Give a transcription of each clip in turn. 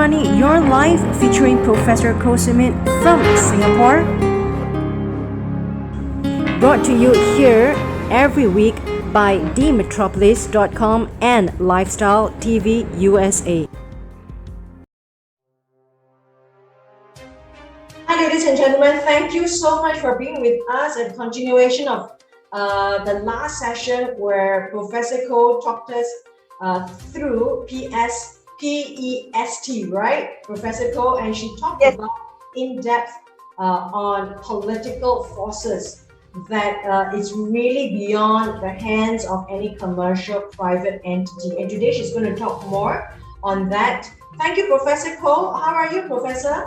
Money, Your Life, featuring Professor Quotient from Singapore. Brought to you here every week by themetropolis.com and Lifestyle TV USA. Hi, ladies and gentlemen. Thank you so much for being with us at continuation of the last session where Professor Ko talked us through PEST, right? Professor Ko, and she talked about in depth on political forces that it's really beyond the hands of any commercial private entity. And today she's going to talk more on that. Thank you, Professor Ko. How are you, Professor?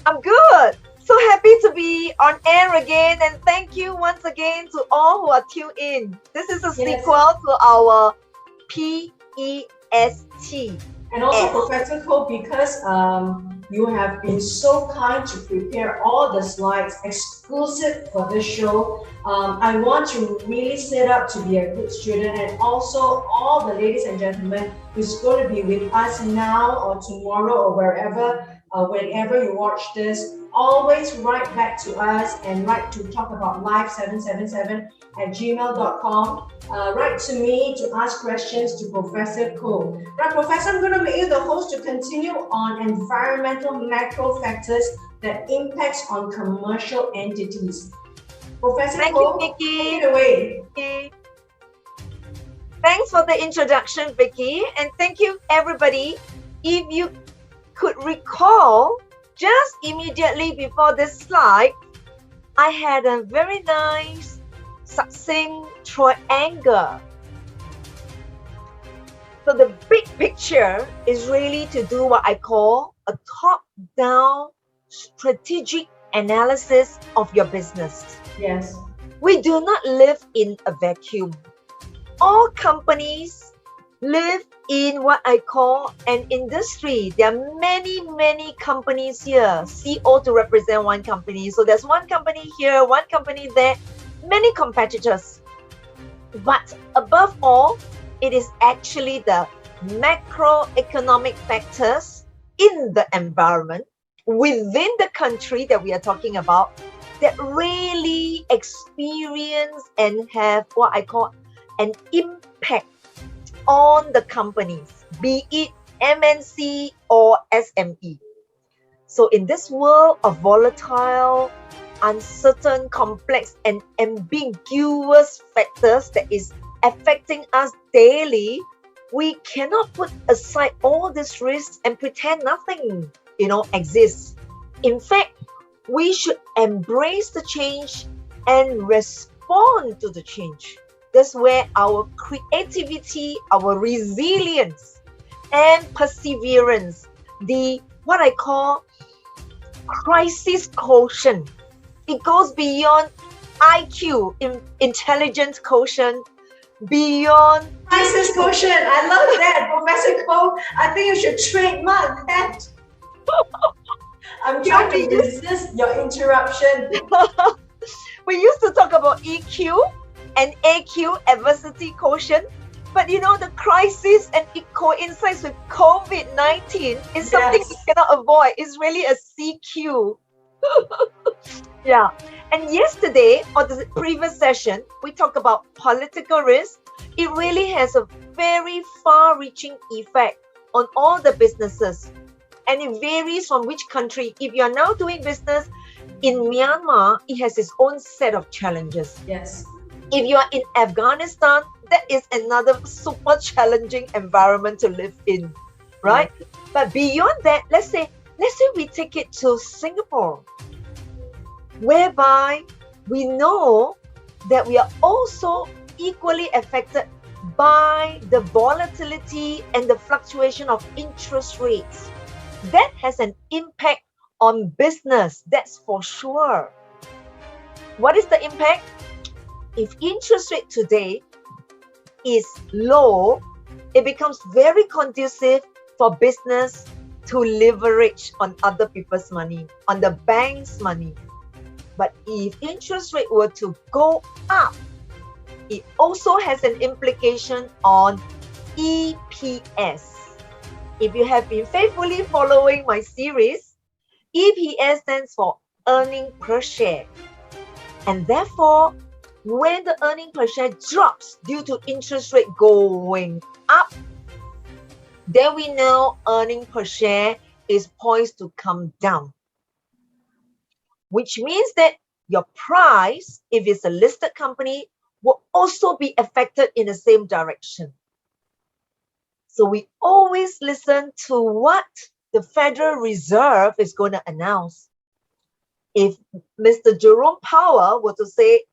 I'm good. So happy to be on air again, and thank you once again to all who are tuned in. This is a sequel to our PEST. And also, Professor Ko, because you have been so kind to prepare all the slides exclusive for this show, I want to really set up to be a good student, and also all the ladies and gentlemen who's going to be with us now or tomorrow or wherever, whenever you watch this, always write back to us and write to talk about live777@gmail.com. Write to me to ask questions to Professor Ko. Right, Professor, I'm going to make you the host to continue on environmental macro factors that impacts on commercial entities. Professor Ko, take it away. Okay. Thanks for the introduction, Vicky, and thank you, everybody. If you could recall, just immediately before this slide, I had a very nice, succinct triangle. So the big picture is really to do what I call a top-down strategic analysis of your business. Yes. We do not live in a vacuum. All companies live in what I call an industry. There are many, many companies here. CO to represent one company. So there's one company here, one company there, many competitors. But above all, it is actually the macroeconomic factors in the environment within the country that we are talking about that really experience and have what I call an impact on the companies, be it MNC or SME. So in this world of volatile, uncertain, complex, and ambiguous factors that is affecting us daily, we cannot put aside all these risks and pretend nothing, exists. In fact, we should embrace the change and respond to the change. That's where our creativity, our resilience, and perseverance, what I call crisis quotient. It goes beyond IQ, intelligence quotient, beyond crisis quotient. I love that, Professor Ko. I think you should trademark that. I'm trying to resist your interruption. We used to talk about EQ and AQ, adversity quotient, but the crisis, and it coincides with COVID-19 is something you cannot avoid. It's really a CQ. Yeah. And yesterday, or the previous session, we talked about political risk. It really has a very far-reaching effect on all the businesses. And it varies from which country. If you are now doing business in Myanmar, it has its own set of challenges. Yes. If you are in Afghanistan, that is another super challenging environment to live in, right? But beyond that, let's say we take it to Singapore, whereby we know that we are also equally affected by the volatility and the fluctuation of interest rates. That has an impact on business, that's for sure. What is the impact? If interest rate today is low, it becomes very conducive for business to leverage on other people's money, on the bank's money. But if interest rate were to go up, it also has an implication on EPS. if you have been faithfully following my series, EPS stands for earning per share. And therefore, when the earning per share drops due to interest rate going up, then we know earning per share is poised to come down. Which means that your price, if it's a listed company, will also be affected in the same direction. So we always listen to what the Federal Reserve is going to announce. If Mr. Jerome Powell were to say,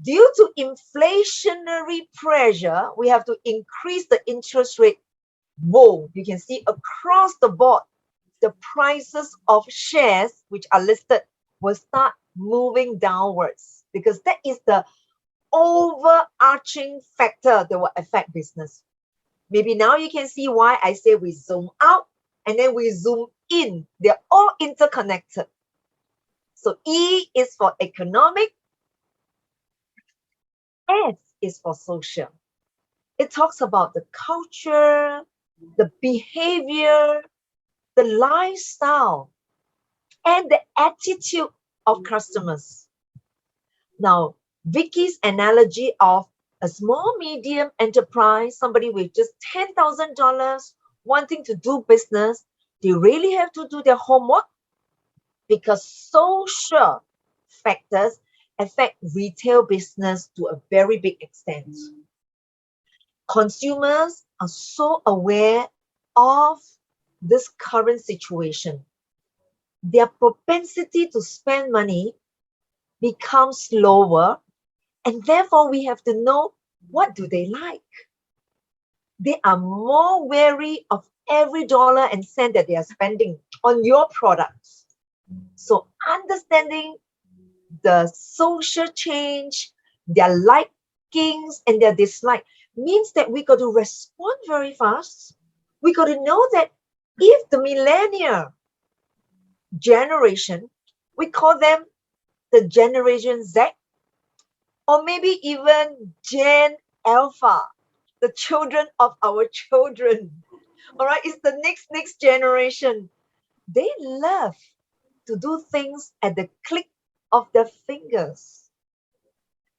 due to inflationary pressure, we have to increase the interest rate, whoa, you can see across the board, the prices of shares which are listed will start moving downwards, because that is the overarching factor that will affect business. Maybe now you can see why I say we zoom out and then we zoom in. They're all interconnected. So E is for economic, S is for social. It talks about the culture, the behavior, the lifestyle, and the attitude of customers. Now, Vicky's analogy of a small, medium enterprise, somebody with just $10,000 wanting to do business, they really have to do their homework, because social factors affect retail business to a very big extent. Consumers are so aware of this current situation. Their propensity to spend money becomes lower, and therefore we have to know, what do they like? They are more wary of every dollar and cent that they are spending on your products. So understanding the social change, their likings and their dislike, means that we got to respond very fast. We got to know that if the millennial generation, we call them the Generation Z, or maybe even Gen Alpha, the children of our children. All right, it's the next generation. They love to do things at the click of their fingers.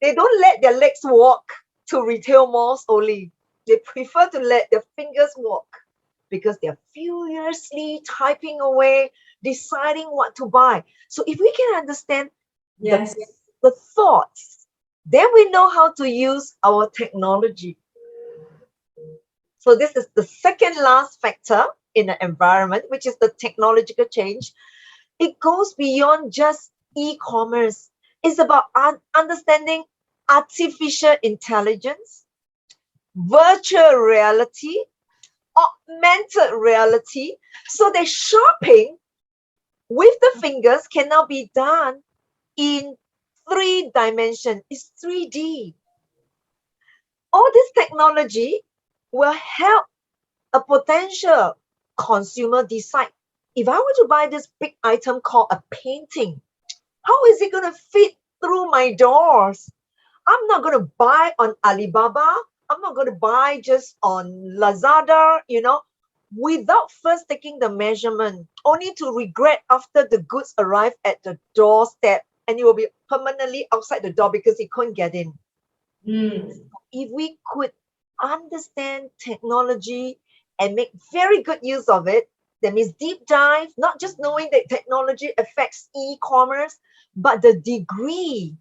They don't let their legs walk to retail malls only. They prefer to let their fingers walk, because they're furiously typing away, deciding what to buy. So if we can understand Yes. the thoughts, then we know how to use our technology. So this is the second last factor in the environment, which is the technological change. It goes beyond just e-commerce. It's about understanding artificial intelligence, virtual reality, augmented reality, so that shopping with the fingers can now be done in 3 dimensions. It's 3D. All this technology will help a potential consumer decide, if I were to buy this big item called a painting, how is it going to fit through my doors? I'm not going to buy on Alibaba. I'm not going to buy just on Lazada, without first taking the measurement, only to regret after the goods arrive at the doorstep and you will be permanently outside the door because you couldn't get in. If we could understand technology and make very good use of it, that means deep dive, not just knowing that technology affects e-commerce, but the degree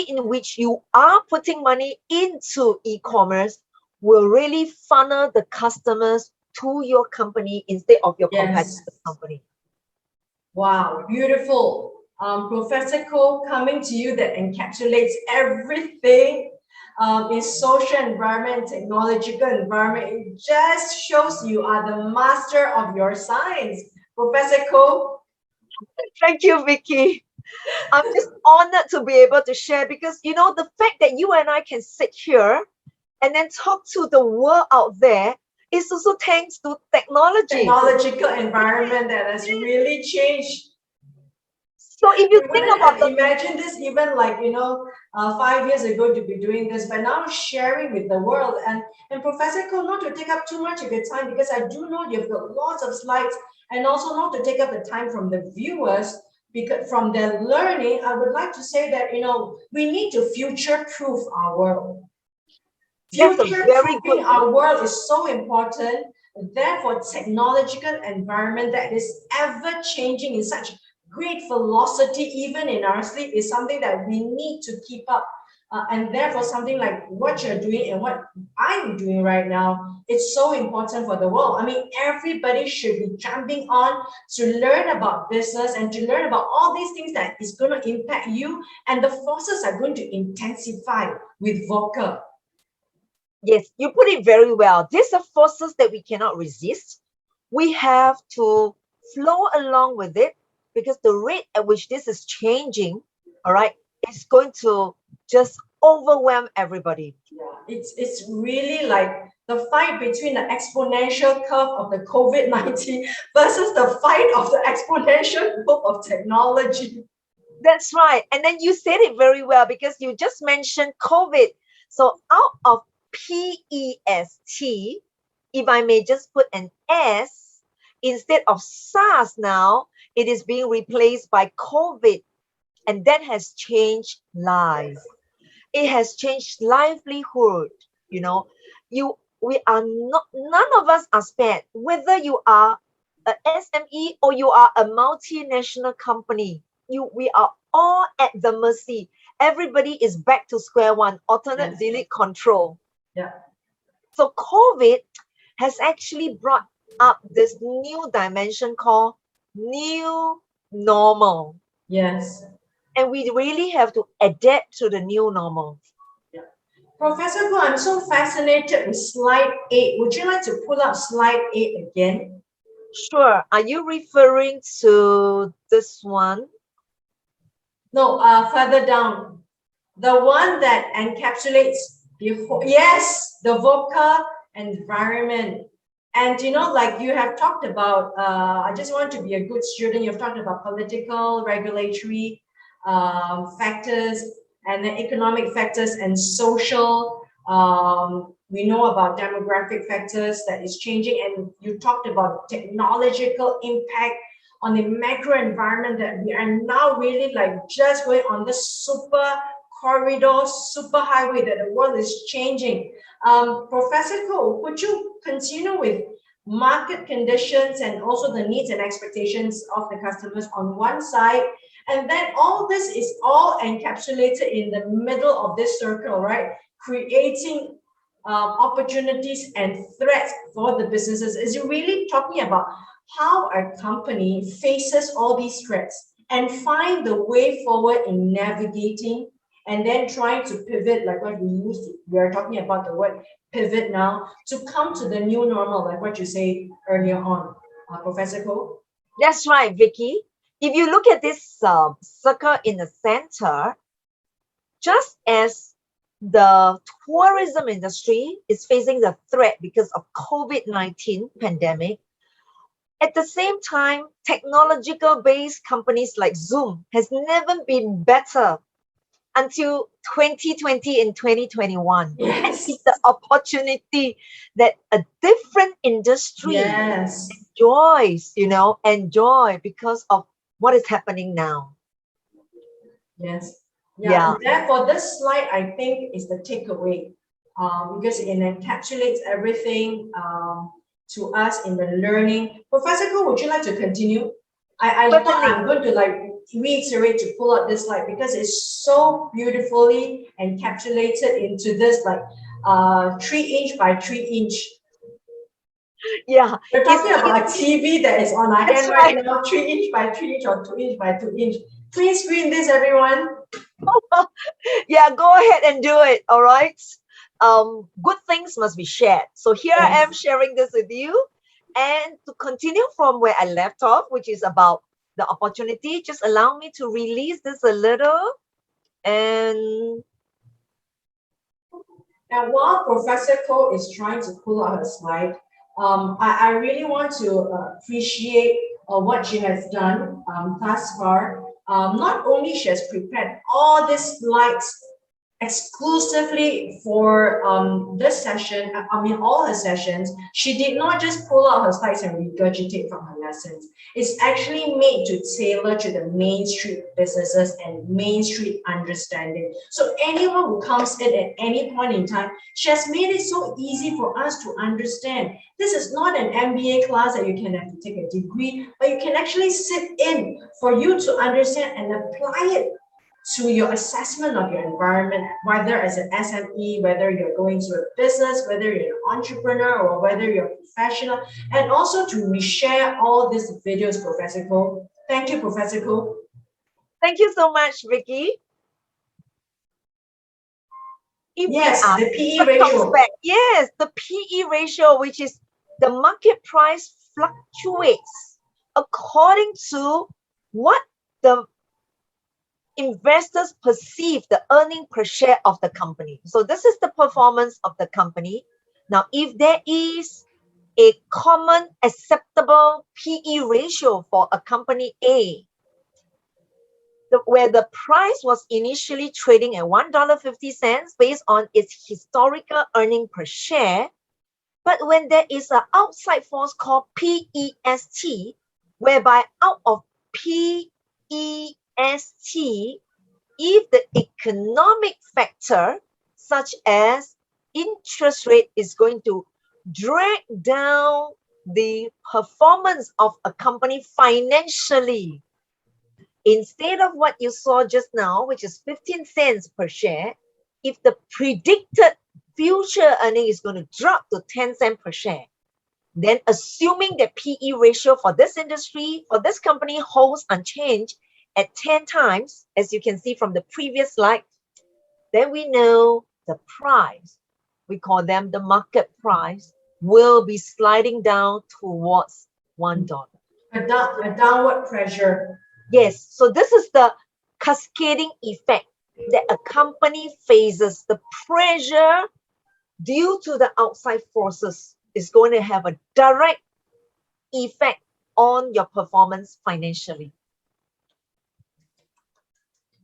in which you are putting money into e-commerce will really funnel the customers to your company instead of your competitor company. Wow, beautiful. Professor Ko, coming to you, that encapsulates everything in social environment, technological environment. It just shows you are the master of your science. Professor Ko. Thank you, Vicky. I'm just honored to be able to share, because the fact that you and I can sit here and then talk to the world out there is also thanks to technology. Technological environment that has really changed. So if you We think wouldn't about have the imagined this even like, 5 years ago to be doing this, but now sharing with the world. And Professor Ko, not to take up too much of your time, because I do know you've got lots of slides, and also not to take up the time from the viewers, because from their learning, I would like to say that, we need to future-proof our world. that's a very good Future-proofing our world is so important. Therefore, technological environment that is ever changing in such great velocity, even in our sleep, is something that we need to keep up. And therefore, something like what you're doing and what I'm doing right now, it's so important for the world. I mean, everybody should be jumping on to learn about business and to learn about all these things that is going to impact you, and the forces are going to intensify with VOCA. Yes, you put it very well. These are forces that we cannot resist. We have to flow along with it, because the rate at which this is changing, all right, is going to just overwhelm everybody. It's really like the fight between the exponential curve of the COVID-19 versus the fight of the exponential curve of technology. That's right. And then you said it very well, because you just mentioned COVID. So out of PEST, if I may just put an S, instead of SARS now, it is being replaced by COVID. And that has changed lives. It has changed livelihood. We are not, none of us are spared, whether you are a SME or you are a multinational company. We are all at the mercy. Everybody is back to square one, alternate Yes. delete control. Yeah. So COVID has actually brought up this new dimension called new normal. Yes. And we really have to adapt to the new normal. Professor Ko, I'm so fascinated with slide 8. Would you like to pull up slide 8 again? Sure. Are you referring to this one? No, further down. The one that encapsulates the whole, yes, the VOCA environment. And like you have talked about, I just want to be a good student. You've talked about political, regulatory factors, and then economic factors and social. We know about demographic factors that is changing, and you talked about technological impact on the macro environment, that we are now really like just going on this super corridor, super highway, that the world is changing. Professor Ko, would you continue with market conditions and also the needs and expectations of the customers on one side, and then all this is all encapsulated in the middle of this circle, right? Creating opportunities and threats for the businesses. Is it really talking about how a company faces all these threats and find the way forward in navigating, and then trying to pivot, like what we are talking about the word pivot now, to come to the new normal, like what you say earlier on, Professor Ko? That's right, Vicky. If you look at this circle in the center, just as the tourism industry is facing the threat because of COVID-19 pandemic, at the same time, technological-based companies like Zoom has never been better until 2020 and 2021. Yes. And it's the opportunity that a different industry Yes. enjoy because of what is happening now. Yes. Yeah. Therefore, this slide, I think, is the takeaway, because it encapsulates everything to us in the learning. Professor Ko, would you like to continue? I thought I'm going to like reiterate to pull out this slide, because it's so beautifully encapsulated into this like 3-inch by 3-inch. Yeah. We're talking about a TV that is on our hand right now, 3-inch by 3-inch or 2-inch by 2-inch. Please screen this, everyone. Yeah, go ahead and do it. All right. Good things must be shared. So here I am sharing this with you. And to continue from where I left off, which is about the opportunity, just allow me to release this a little. And while Professor Ko is trying to pull out her slide, I really want to appreciate what she has done thus far. not only she has prepared all these slides exclusively for this session, all her sessions, she did not just pull out her slides and regurgitate from her lessons. It's actually made to tailor to the Main Street businesses and Main Street understanding. So anyone who comes in at any point in time, she has made it so easy for us to understand. This is not an MBA class that you can have to take a degree, but you can actually sit in for you to understand and apply it to your assessment of your environment, whether as an SME, whether you're going to a business, whether you're an entrepreneur, or whether you're a professional, and also to reshare all these videos, Professor Ko. Thank you, Professor Ko. Thank you so much, Vicky. Yes, the PE ratio. Yes, the PE ratio, which is the market price fluctuates according to what the investors perceive the earning per share of the company. So this is the performance of the company. Now, if there is a common acceptable PE ratio for a company A, where the price was initially trading at $1.50 based on its historical earning per share, but when there is an outside force called PEST, whereby out of PEST, if the economic factor, such as interest rate, is going to drag down the performance of a company financially, instead of what you saw just now, which is 15 cents per share, if the predicted future earning is going to drop to 10 cents per share, then assuming the PE ratio for this industry, for this company holds unchanged at 10 times, as you can see from the previous slide, then we know the price, we call them the market price, will be sliding down towards $1. A downward pressure. Yes, so this is the cascading effect that a company faces. The pressure due to the outside forces is going to have a direct effect on your performance financially.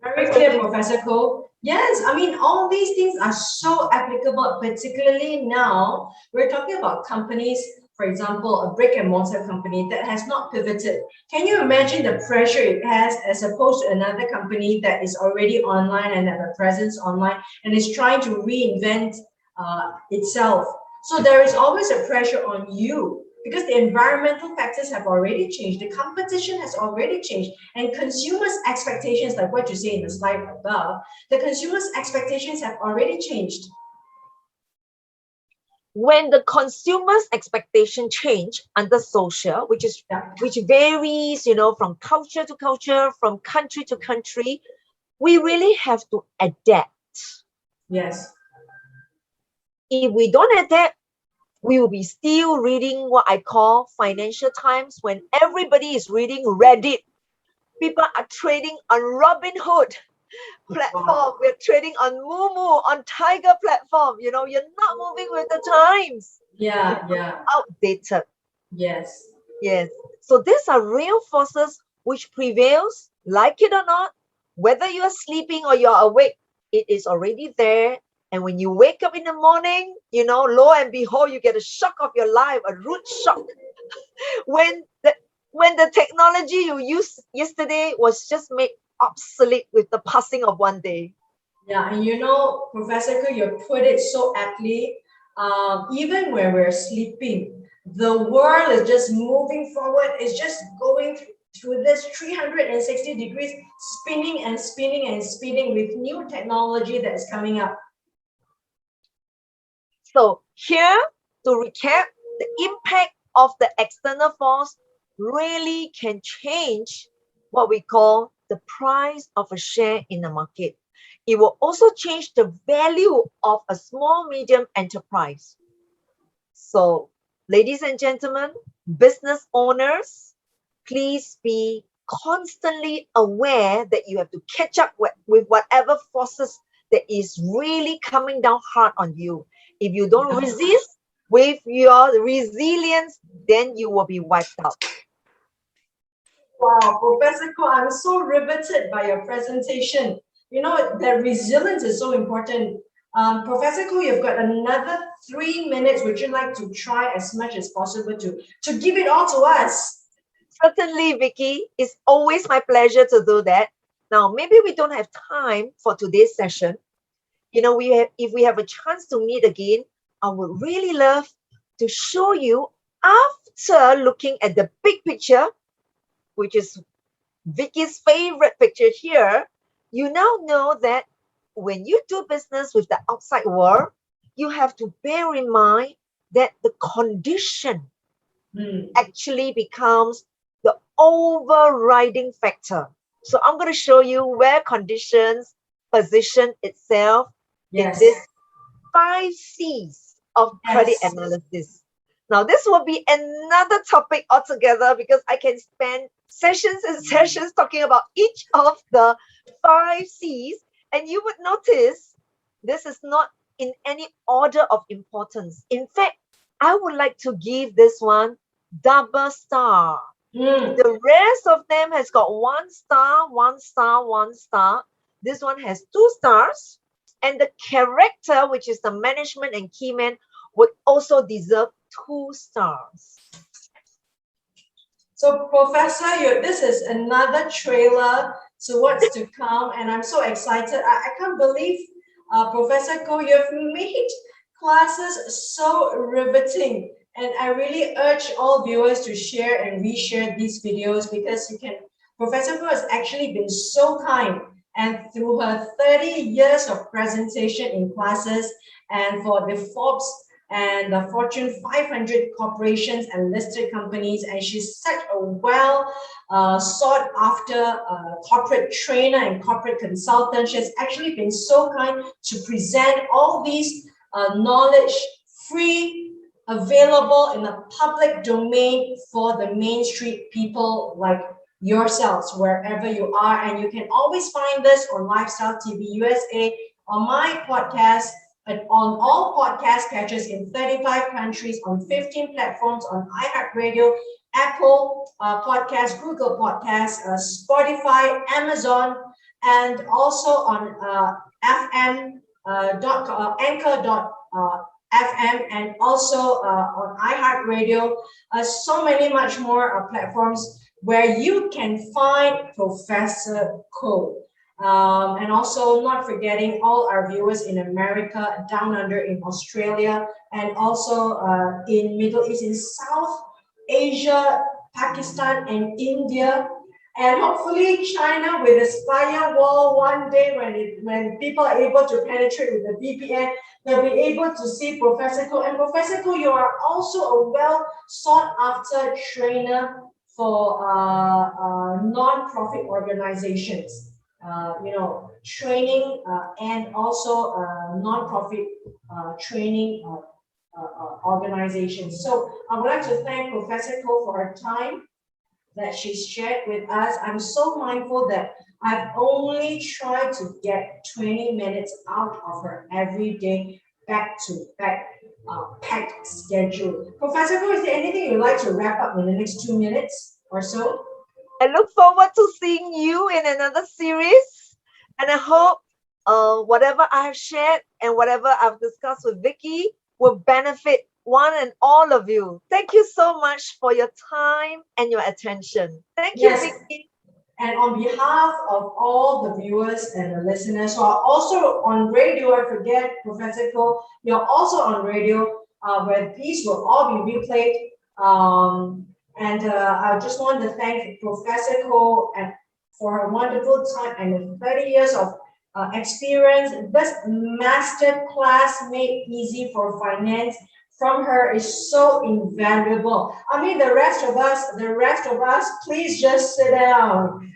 Very clear, Professor Ko. Yes, all these things are so applicable, particularly now we're talking about companies, for example, a brick and mortar company that has not pivoted. Can you imagine the pressure it has as opposed to another company that is already online and have a presence online and is trying to reinvent itself? So there is always a pressure on you because the environmental factors have already changed, the competition has already changed, and consumers' expectations, like what you say in the slide above, the consumers' expectations have already changed. When the consumer's expectation change under social, which varies, from culture to culture, from country to country, we really have to adapt. Yes. If we don't adapt, we will be still reading what I call Financial Times when everybody is reading Reddit. People are trading on Robinhood platform. Wow. We're trading on Moomoo, on Tiger platform. You're not moving with the times. Yeah. Outdated. Yes. So these are real forces which prevails, like it or not, whether you're sleeping or you're awake, it is already there. And when you wake up in the morning, lo and behold, you get a shock of your life, a root shock. when the technology you used yesterday was just made obsolete with the passing of one day. Yeah, and Professor Ko, you put it so aptly. Even when we're sleeping, the world is just moving forward. It's just going through this 360 degrees, spinning and spinning and spinning with new technology that is coming up. So here, to recap, the impact of the external force really can change what we call the price of a share in the market. It will also change the value of a small, medium enterprise. So, ladies and gentlemen, business owners, please be constantly aware that you have to catch up with whatever forces that is really coming down hard on you. If you don't resist with your resilience, then you will be wiped out. Wow, Professor Ko, I'm so riveted by your presentation. You know, the resilience is so important. Professor Ko, you've got another 3 minutes. Would you like to try as much as possible to give it all to us? Certainly, Vicky, it's always my pleasure to do that. Now, maybe we don't have time for today's session. You know, if we have a chance to meet again, I would really love to show you after looking at the big picture, which is Vicky's favorite picture here. You now know that when you do business with the outside world, you have to bear in mind that the condition actually becomes the overriding factor. So I'm going to show you where conditions position itself in Yes. this 5 C's of credit Yes. analysis. Now, this will be another topic altogether because I can spend sessions and sessions talking about each of the 5 C's. And you would notice this is not in any order of importance. In fact, I would like to give this one double star. The rest of them has got 1 star, 1 star, 1 star. This one has 2 stars. And the character, which is the management and key man, would also deserve 2 stars. So, Professor, this is another trailer to what's to come, and I'm so excited. I can't believe, Professor Ko, you've made classes so riveting, and I really urge all viewers to share and reshare these videos because Professor Ko has actually been so kind, and through her 30 years of presentation in classes and for the Forbes and the Fortune 500 corporations and listed companies, and she's such a well sought after corporate trainer and corporate consultant. She has actually been so kind to present all these knowledge free, available in the public domain for the Main Street people like yourselves, wherever you are. And you can always find this on Lifestyle TV USA, on my podcast, and on all podcast catchers in 35 countries, on 15 platforms, on iHeartRadio, Apple Podcasts, Google Podcasts, Spotify, Amazon, and also on Anchor.fm, and also on iHeartRadio, so many much more platforms where you can find Professor Ko. And also not forgetting all our viewers in America, down under in Australia, and also in Middle East, in South Asia, Pakistan and India, and hopefully China with a firewall one day when people are able to penetrate with the VPN, they'll be able to see Professor Ko. And Professor Ko, you are also a well sought after trainer for non-profit organizations. Training and also non-profit training organizations. So I would like to thank Professor Ko for her time that she's shared with us. I'm so mindful that I've only tried to get 20 minutes out of her every day, back-to-back packed schedule. Professor Ko, is there anything you'd like to wrap up in the next 2 minutes or so? I look forward to seeing you in another series, and I hope whatever I have shared and whatever I've discussed with Vicky will benefit one and all of you. Thank you so much for your time and your attention. Thank you, Yes. Vicky. And on behalf of all the viewers and the listeners who are also on radio, I forget, Professor Ko, you're also on radio, where these will all be replayed. And I just want to thank Professor Ko for her wonderful time and 30 years of experience. This master class made easy for finance from her is so invaluable. I mean, the rest of us, please just sit down.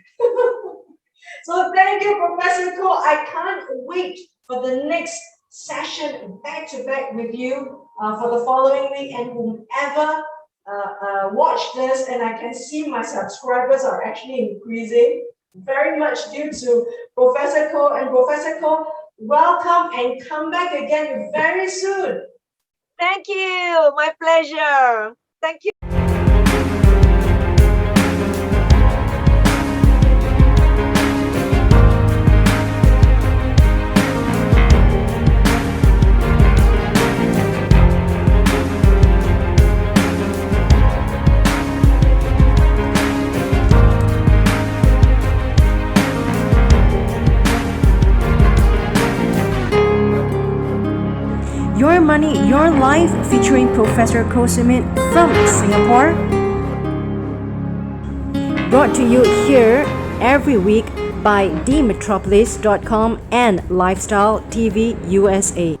So thank you, Professor Ko. I can't wait for the next session back to back with you for the following week, and whomever watch this, and I can see my subscribers are actually increasing very much due to Professor Ko. And Professor Ko, welcome and come back again very soon. Thank you. My pleasure. Thank you. Money Your Life featuring Professor Koh-Simit from Singapore. Brought to you here every week by dmetropolis.com and Lifestyle TV USA.